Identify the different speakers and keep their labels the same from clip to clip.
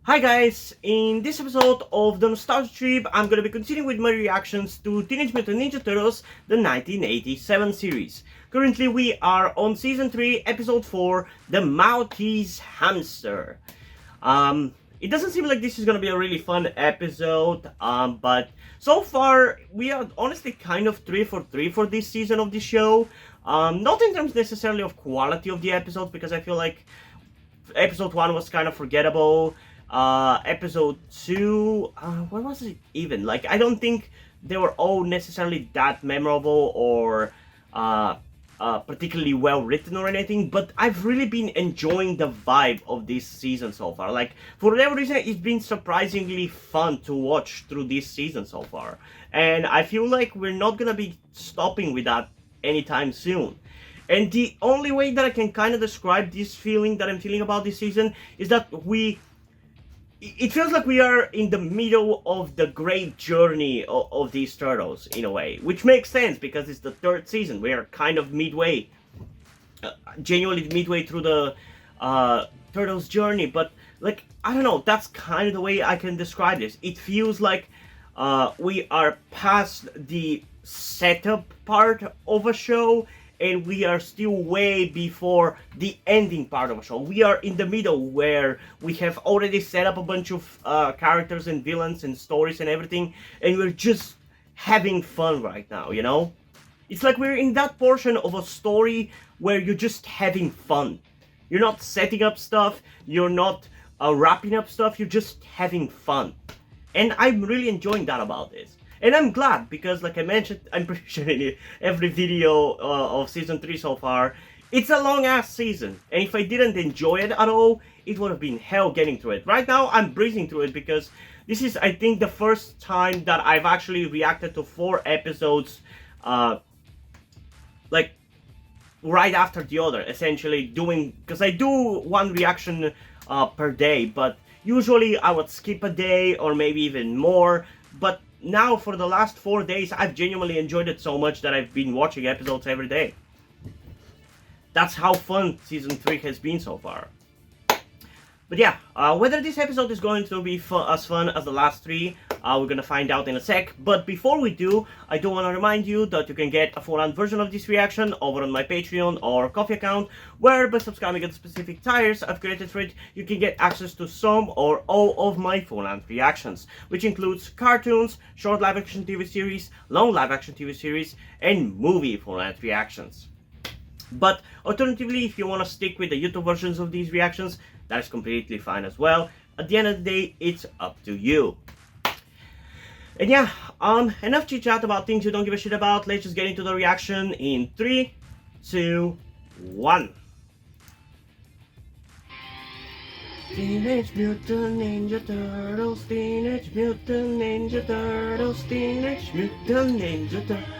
Speaker 1: Hi guys, in this episode of the Nostalgia Trip, I'm gonna be continuing with my reactions to Teenage Mutant Ninja Turtles, the 1987 series. Currently we are on Season 3, Episode 4, The Maltese Hamster. It doesn't seem like this is gonna be a really fun episode, but so far we are honestly kind of 3 for 3 for this season of the show. Not in terms necessarily of quality of the episode, because I feel like episode 1 was kind of forgettable. Episode 2, what was it even? Like, I don't think they were all necessarily that memorable or particularly well written or anything, but I've really been enjoying the vibe of this season so far. Like, for whatever reason, it's been surprisingly fun to watch through this season so far. And I feel like we're not gonna be stopping with that anytime soon. And the only way that I can kind of describe this feeling that I'm feeling about this season is that it feels like we are in the middle of the great journey of these turtles, in a way. Which makes sense, because it's the third season. We are kind of midway, genuinely midway through the turtles' journey. But, like, I don't know, that's kind of the way I can describe this. It feels like we are past the setup part of a show, and we are still way before the ending part of the show. We are in the middle, where we have already set up a bunch of characters and villains and stories and everything, and we're just having fun right now, you know? It's like we're in that portion of a story where you're just having fun. You're not setting up stuff, you're not wrapping up stuff, you're just having fun. And I'm really enjoying that about this. And I'm glad, because like I mentioned, I'm pretty sure in every video of Season 3 so far, it's a long-ass season. And if I didn't enjoy it at all, it would have been hell getting through it. Right now, I'm breezing through it, because this is, I think, the first time that I've actually reacted to 4 episodes, like, right after the other, essentially doing, because I do one reaction per day, but usually I would skip a day, or maybe even more, but now for the last 4 days, I've genuinely enjoyed it so much that I've been watching episodes every day. That's how fun Season 3 has been so far. But yeah, whether this episode is going to be as fun as the last 3, we're gonna find out in a sec. But before we do, I do want to remind you that you can get a full-length version of this reaction over on my Patreon or Coffee account, where by subscribing to specific tiers I've created for it, you can get access to some or all of my full-length reactions, which includes cartoons, short live-action TV series, long live-action TV series, and movie full-length reactions. But alternatively, if you want to stick with the YouTube versions of these reactions, that is completely fine as well. At the end of the day, it's up to you. And yeah, enough chit chat about things you don't give a shit about. Let's just get into the reaction in 3, 2, 1. Teenage Mutant Ninja Turtles, Teenage Mutant Ninja Turtles, Teenage Mutant Ninja Turtles.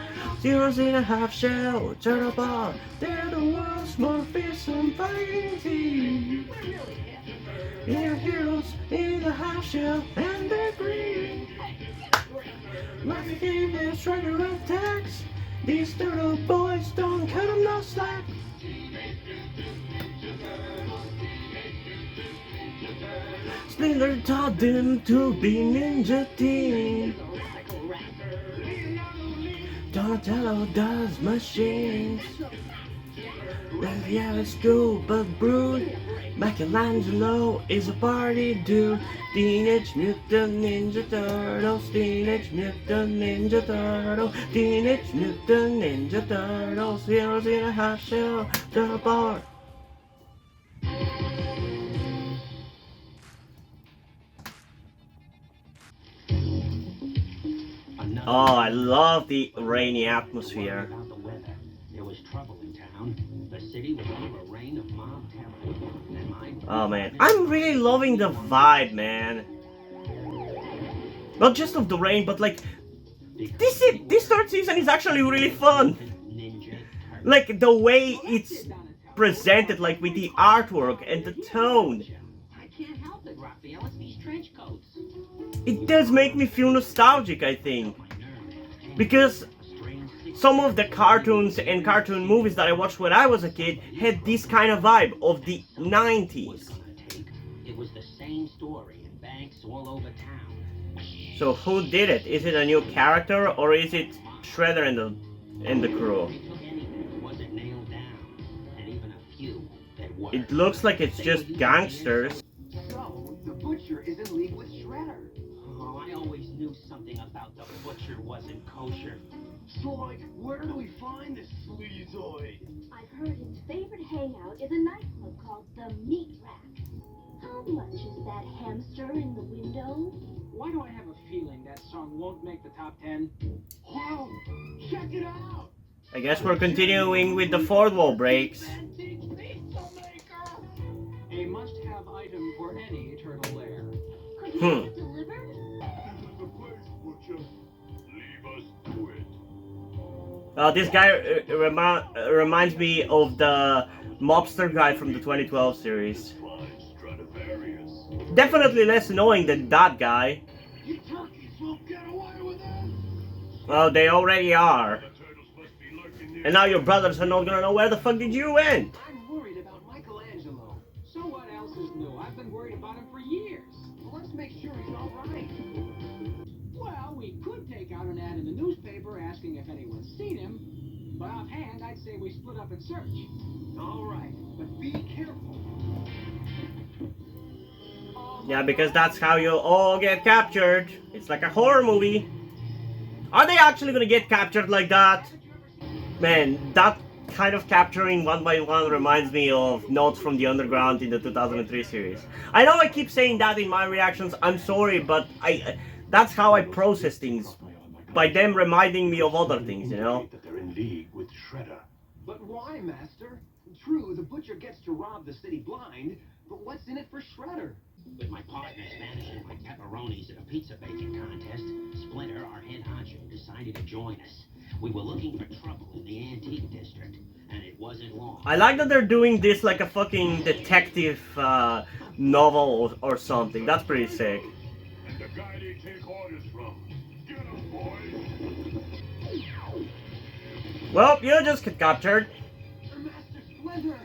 Speaker 1: Zeros in a half shell, turtle bar, they're the world's most fearsome fighting team. They're heroes in a half shell, and they're green. Like a game that's trying to attacks, these turtle boys don't cut them no slack. Splinter taught them to be ninja team. Donatello does machines. Raphael's cool but brute. Michelangelo is a party dude. Teenage Mutant Ninja Turtles, Teenage Mutant Ninja Turtles, Teenage Mutant Ninja Turtles, heroes in a half shell, turtle bar. Oh, I love the rainy atmosphere.
Speaker 2: There was trouble in town. The city was under a reign of mob terror.
Speaker 1: Oh man, I'm really loving the vibe, man. Not just of the rain, but like this third season is actually really fun. Like the way it's presented, like with the artwork and the tone.
Speaker 2: I can't help it, Raphael. It's these trench coats.
Speaker 1: It does make me feel nostalgic, I think. Because some of the cartoons and cartoon movies that I watched when I was a kid had this kind of vibe of the 90s.
Speaker 2: It was the same story in banks all over town.
Speaker 1: So who did it? Is it a new character or is it Shredder in the crew?
Speaker 2: They took anything that wasn't nailed down, and even a few that were.
Speaker 1: It looks like it's
Speaker 2: They
Speaker 1: just
Speaker 2: were using
Speaker 1: gangsters.
Speaker 3: So, the butcher is in league with Shredder.
Speaker 2: Oh, I always knew something about the butcher wasn't kosher.
Speaker 3: So, like, where do we find this sleazoid?
Speaker 4: I've heard his favorite hangout is a nightclub called the Meat Rack. How much is that hamster in the window?
Speaker 5: Why do I have a feeling that song won't make the top 10?
Speaker 3: Whoa! Check it out!
Speaker 1: I guess we're continuing with the fourth wall breaks.
Speaker 3: Antique pizza maker!
Speaker 5: A must-have item for any turtle lair.
Speaker 4: Could you have it delivered?
Speaker 3: This is the place, butcher. Leave us to it.
Speaker 1: This guy reminds me of the mobster guy from the 2012 series.
Speaker 3: Fine Stradivarius.
Speaker 1: Definitely less annoying than that guy.
Speaker 3: You turkeys won't get away with it!
Speaker 1: Well, they already are.
Speaker 3: The turtles must be lurking near.
Speaker 1: And now your brothers are not gonna know where the fuck did you went.
Speaker 5: I'm worried about Michelangelo. So what else is new? I've been worried about him for years.
Speaker 3: Well, let's make sure he's all right.
Speaker 5: Well, we could take out an ad in the newspaper asking if anyone's seen him. But offhand, I'd say we split up and search.
Speaker 3: All right, but be careful.
Speaker 1: Yeah, because that's how you all get captured. It's like a horror movie. Are they actually gonna get captured like that? Man, that kind of capturing one by one reminds me of Notes from the Underground in the 2003 series. I know I keep saying that in my reactions, I'm sorry, but that's how I process things. By them reminding me of other things, you know?
Speaker 3: That they're in league with Shredder. But why, Master? True, the butcher gets to rob the city blind, but what's in it for Shredder?
Speaker 2: With my partners vanishing like pepperonis at a pizza baking contest, Splinter, our head honcho, decided to join us. We were looking for trouble in the antique district, and it wasn't long.
Speaker 1: I like that they're doing this like a fucking detective novel or something. That's pretty sick.
Speaker 3: And the guy they take orders from. Get him, boys!
Speaker 1: Well, you just get captured.
Speaker 3: Master Splinter!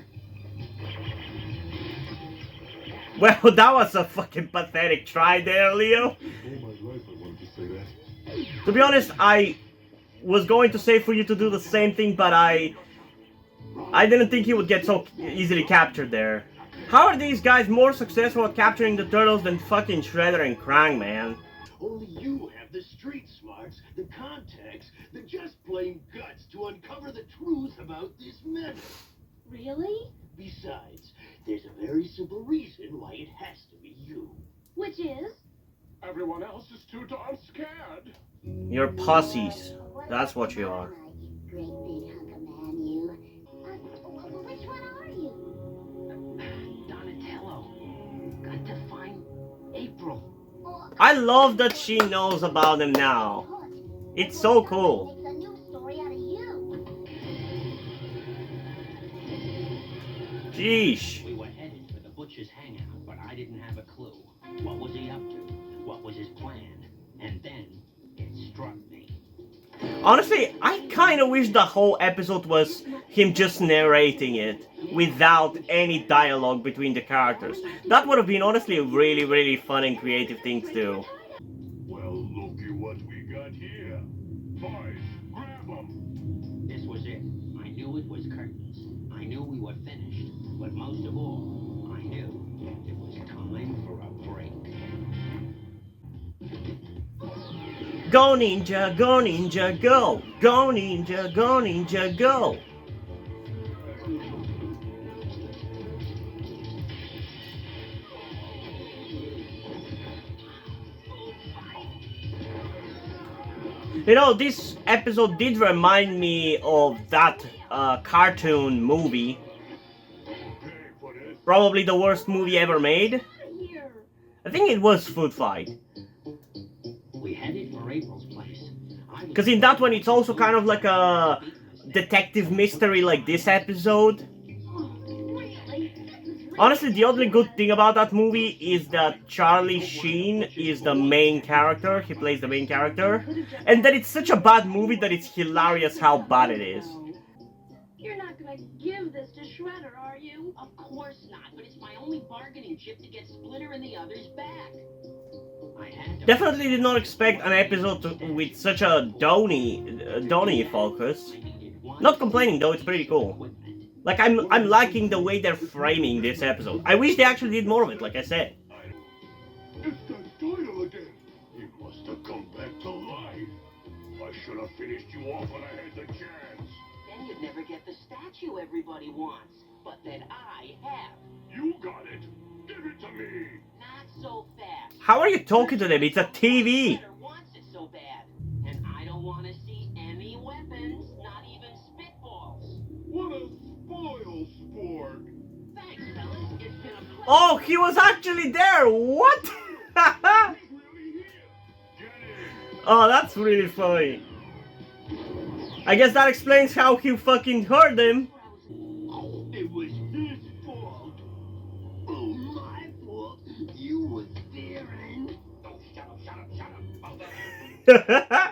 Speaker 1: Well, that was a fucking pathetic try there, Leo.
Speaker 3: All my life I wanted to say that.
Speaker 1: To be honest, I was going to say for you to do the same thing, but I didn't think he would get so easily captured there. How are these guys more successful at capturing the turtles than fucking Shredder and Krang, man?
Speaker 3: Only you have the street smarts, the contacts, the just plain guts to uncover the truth about this menace.
Speaker 4: Really?
Speaker 3: Besides, there's a very simple reason why it has to be you.
Speaker 4: Which is?
Speaker 3: Everyone else is too darn scared.
Speaker 1: You're pussies. That's what you are.
Speaker 4: Great big hunk of man, you. Which one are you?
Speaker 2: Donatello. Got to find April.
Speaker 1: I love that she knows about him now. It's so cool.
Speaker 4: Makes a new story out of you.
Speaker 1: Sheesh.
Speaker 2: We were headed for the butcher's hangout, but I didn't have a clue. What was he up to? What was his plan? And then it struck me.
Speaker 1: Honestly, I kind of wish the whole episode was him just narrating it without any dialogue between the characters. That would have been honestly a really, really fun and creative thing to do.
Speaker 3: Well, looky what we got here. Boys, grab them.
Speaker 2: This was it. I knew it was curtains. I knew we were finished. But most of all, I knew it was time for a break.
Speaker 1: Go ninja, go ninja, go! Go ninja, go ninja, go! You know, this episode did remind me of that cartoon movie. Probably the worst movie ever made. I think it was Food Fight.
Speaker 2: We headed for April's place.
Speaker 1: Because in that one, it's also kind of like a detective mystery like this episode. Honestly, the only good thing about that movie is that Charlie Sheen is the main character. He plays the main character. And that it's such a bad movie that it's hilarious how bad it is.
Speaker 4: You're not gonna give this to Shredder, are you?
Speaker 2: Of course not, but it's my only bargaining chip to get Splinter and the others back. I had to
Speaker 1: Definitely did not expect an episode with such a Donnie focus. Not complaining though, it's pretty cool. Like I'm liking the way they're framing this episode. I wish they actually did more of it, like I said.
Speaker 3: It's that Doyle again. He must have come back to life. I should have finished you off when I had the chance.
Speaker 2: Then you'd never get the statue everybody wants. But that I have.
Speaker 3: You got it. Give it to me.
Speaker 2: Not so fast.
Speaker 1: How are you talking to them? It's a TV.
Speaker 2: Better wants it so bad. And I don't want to see any weapons, not even spitballs.
Speaker 3: What a spoil sport.
Speaker 2: Thanks, fellas. It's been a pleasure.
Speaker 1: Oh, he was actually there. What?
Speaker 3: He's really here. Get in.
Speaker 1: Oh, that's really funny. I guess that explains how he fucking heard him.
Speaker 3: It was his fault. Oh, my fault. You were staring.
Speaker 2: Oh, shut up.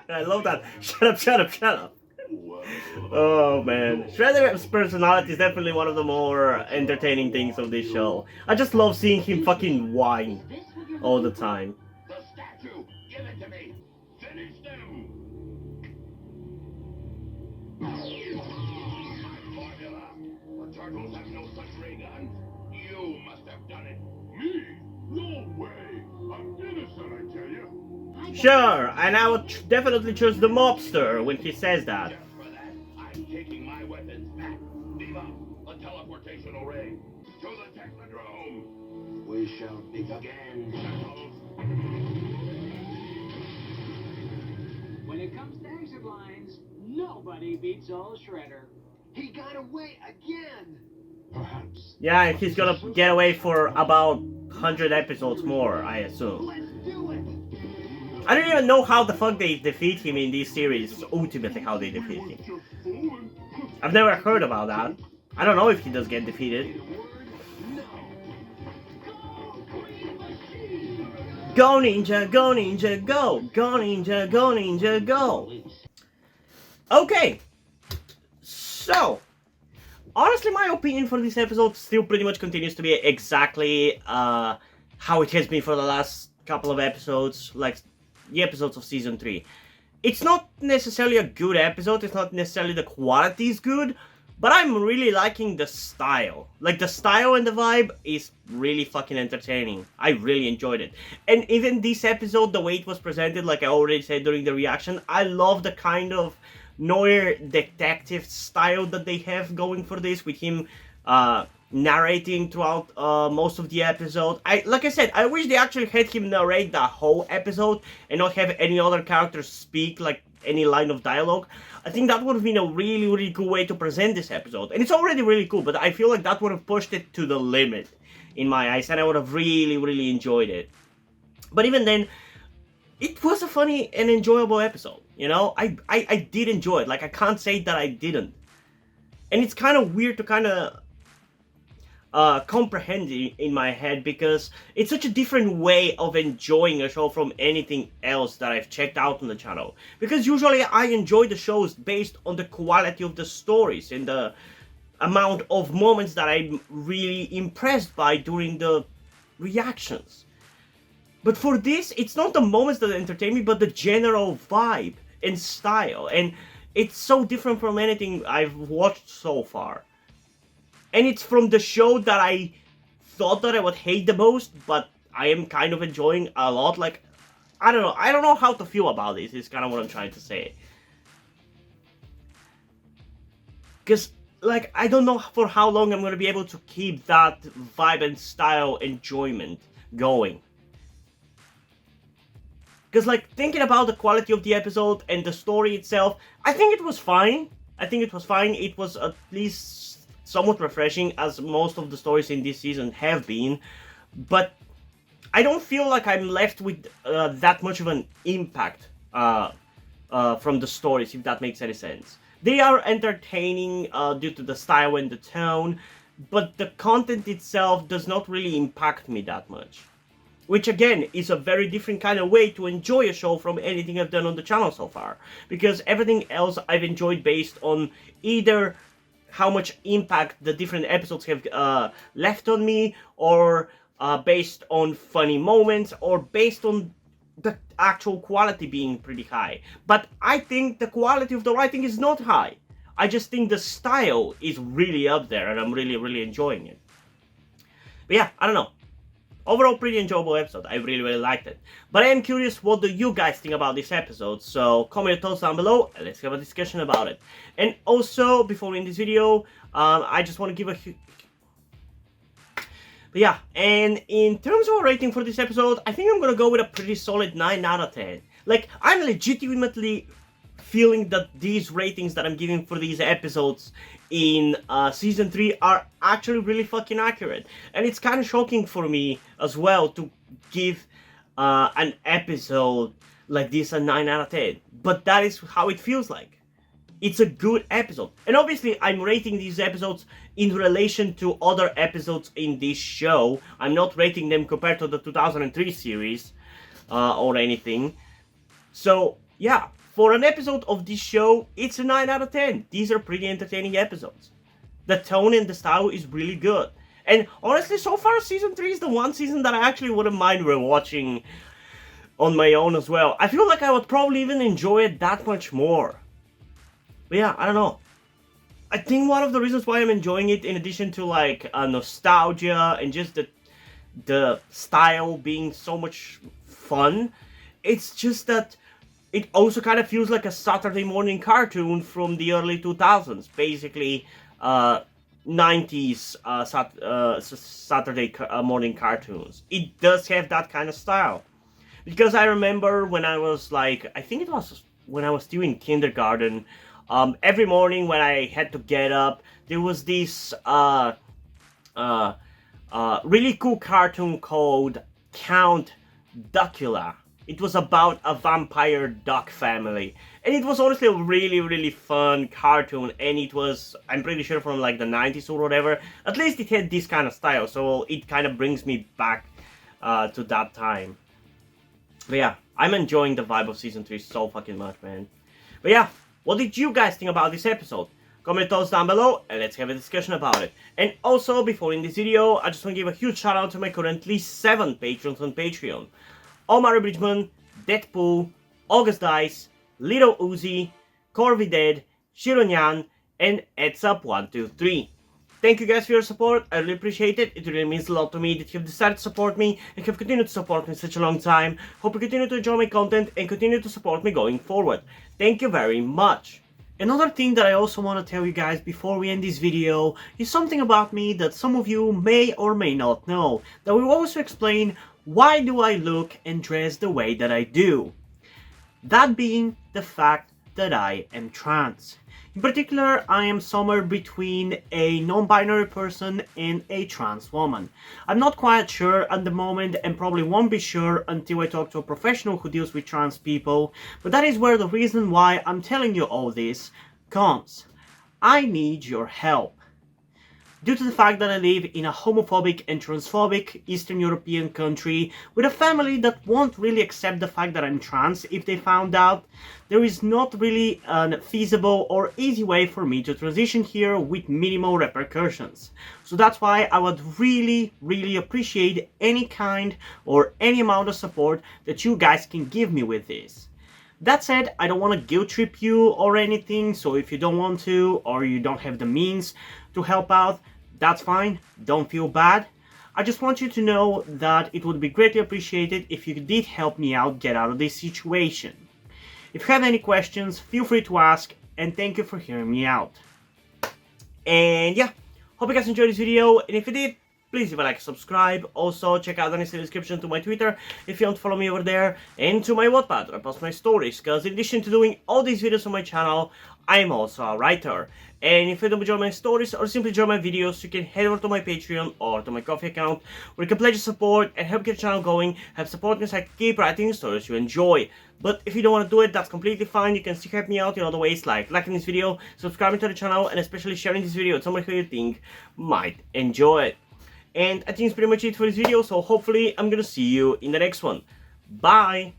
Speaker 1: I love that. Shut up.
Speaker 3: Well,
Speaker 1: Oh man, Shredder's personality is definitely one of the more entertaining things of this show. I just love seeing him fucking whine
Speaker 2: Is this what you're
Speaker 1: all the
Speaker 2: looking for?
Speaker 1: time.
Speaker 3: the statue. Give it to me. Finish them. Formula. The turtles have no such ray guns. You must have done it. Me? No way. I'm innocent, I tell you.
Speaker 1: Sure, and I would definitely choose the mobster when he says that.
Speaker 3: Just for that, I'm taking my weapons back. Viva, a teleportational ray. To the Technodrome. We shall meet again, turtles.
Speaker 5: When it comes to exit lines, nobody beats old Shredder. He got away again.
Speaker 3: Perhaps.
Speaker 1: Yeah, and he's gonna get away for about 100 episodes more, I assume.
Speaker 5: Let's do it.
Speaker 1: I don't even know how the fuck they defeat him in this series, ultimately how they defeat him.
Speaker 3: Just fooling.
Speaker 1: I've never heard about that. I don't know if he does get defeated. Go ninja, go ninja, go! Go ninja, go ninja, go! Okay, so, honestly my opinion for this episode still pretty much continues to be exactly how it has been for the last couple of episodes, like the episodes of Season 3. It's not necessarily a good episode, it's not necessarily the quality is good, but I'm really liking the style. Like, the style and the vibe is really fucking entertaining. I really enjoyed it. And even this episode, the way it was presented, like I already said during the reaction, I love the kind of noir detective style that they have going for this, with him narrating throughout most of the episode. Like I said, I wish they actually had him narrate the whole episode and not have any other characters speak like any line of dialogue. I think that would have been a really, really cool way to present this episode. And it's already really cool, but I feel like that would have pushed it to the limit in my eyes, and I would have really, really enjoyed it. But even then, it was a funny and enjoyable episode, you know? I did enjoy it. Like, I can't say that I didn't. And it's kind of weird to kind of comprehend it in my head, because it's such a different way of enjoying a show from anything else that I've checked out on the channel. Because usually I enjoy the shows based on the quality of the stories and the amount of moments that I'm really impressed by during the reactions. But for this, it's not the moments that entertain me, but the general vibe and style. And it's so different from anything I've watched so far. And it's from the show that I thought that I would hate the most, but I am kind of enjoying a lot. Like, I don't know how to feel about this, is kind of what I'm trying to say. Because, like, I don't know for how long I'm going to be able to keep that vibe and style enjoyment going. Because, like, thinking about the quality of the episode and the story itself, I think it was fine. It was at least somewhat refreshing, as most of the stories in this season have been, but I don't feel like I'm left with that much of an impact from the stories, if that makes any sense. They are entertaining due to the style and the tone, but the content itself does not really impact me that much. Which again is a very different kind of way to enjoy a show from anything I've done on the channel so far. Because everything else I've enjoyed based on either how much impact the different episodes have left on me, or based on funny moments, or based on the actual quality being pretty high. But I think the quality of the writing is not high. I just think the style is really up there and I'm really, really enjoying it. But yeah, I don't know. Overall, pretty enjoyable episode. I really, really liked it. But I am curious, what do you guys think about this episode? So comment your thoughts down below and let's have a discussion about it. And also, before we end this video, I just want to give a But yeah, and in terms of a rating for this episode, I think I'm gonna go with a pretty solid 9 out of 10. Like, I'm legitimately feeling that these ratings that I'm giving for these episodes in Season 3 are actually really fucking accurate. And it's kind of shocking for me as well to give an episode like this a 9 out of 10. But that is how it feels like. It's a good episode. And obviously, I'm rating these episodes in relation to other episodes in this show. I'm not rating them compared to the 2003 series or anything. So, yeah, for an episode of this show, it's a 9 out of 10. These are pretty entertaining episodes. The tone and the style is really good. And honestly, so far, Season 3 is the one season that I actually wouldn't mind rewatching on my own as well. I feel like I would probably even enjoy it that much more. But yeah, I don't know. I think one of the reasons why I'm enjoying it, in addition to like nostalgia and just the style being so much fun, it's just that it also kind of feels like a Saturday morning cartoon from the early 2000s. Basically, 90s Saturday morning cartoons. It does have that kind of style. Because I remember when I was like, I think it was when I was still in kindergarten, every morning when I had to get up, there was this really cool cartoon called Count Duckula. It was about a vampire duck family. And it was honestly a really, really fun cartoon. And it was, I'm pretty sure, from like the 90s or whatever. At least it had this kind of style. So it kind of brings me back to that time. But yeah, I'm enjoying the vibe of Season 3 so fucking much, man. But yeah, what did you guys think about this episode? Comment your thoughts down below and let's have a discussion about it. And also, before in this video, I just want to give a huge shout out to my currently 7 patrons on Patreon. Omar Bridgman, Deadpool, August Dice, Little Uzi, Corby Dead, Shironyan, and EdsUp123. Thank you guys for your support, I really appreciate it. It really means a lot to me that you have decided to support me and have continued to support me such a long time. Hope you continue to enjoy my content and continue to support me going forward. Thank you very much. Another thing that I also want to tell you guys before we end this video is something about me that some of you may or may not know, that will also explain why do I look and dress the way that I do. That being the fact that I am trans. In particular, I am somewhere between a non-binary person and a trans woman. I'm not quite sure at the moment and probably won't be sure until I talk to a professional who deals with trans people, but that is where the reason why I'm telling you all this comes. I need your help. Due to the fact that I live in a homophobic and transphobic Eastern European country with a family that won't really accept the fact that I'm trans if they found out, there is not really a feasible or easy way for me to transition here with minimal repercussions. So that's why I would really, really appreciate any kind or any amount of support that you guys can give me with this. That said, I don't want to guilt trip you or anything, so if you don't want to or you don't have the means to help out, that's fine, don't feel bad. I just want you to know that it would be greatly appreciated if you did help me out get out of this situation. If you have any questions, feel free to ask, and thank you for hearing me out. And yeah, hope you guys enjoyed this video, and if you did, please leave a like and subscribe. Also, check out the description to my Twitter if you want to follow me over there, and to my Wattpad where I post my stories, because in addition to doing all these videos on my channel, I am also a writer. And if you don't enjoy my stories or simply enjoy my videos, you can head over to my Patreon or to my Coffee account where you can pledge your support and help get the channel going, help support me so I can keep writing stories you enjoy. But if you don't want to do it, that's completely fine. You can still help me out in other ways like liking this video, subscribing to the channel, and especially sharing this video with someone who you think might enjoy it. And I think it's pretty much it for this video, so hopefully I'm gonna see you in the next one. Bye!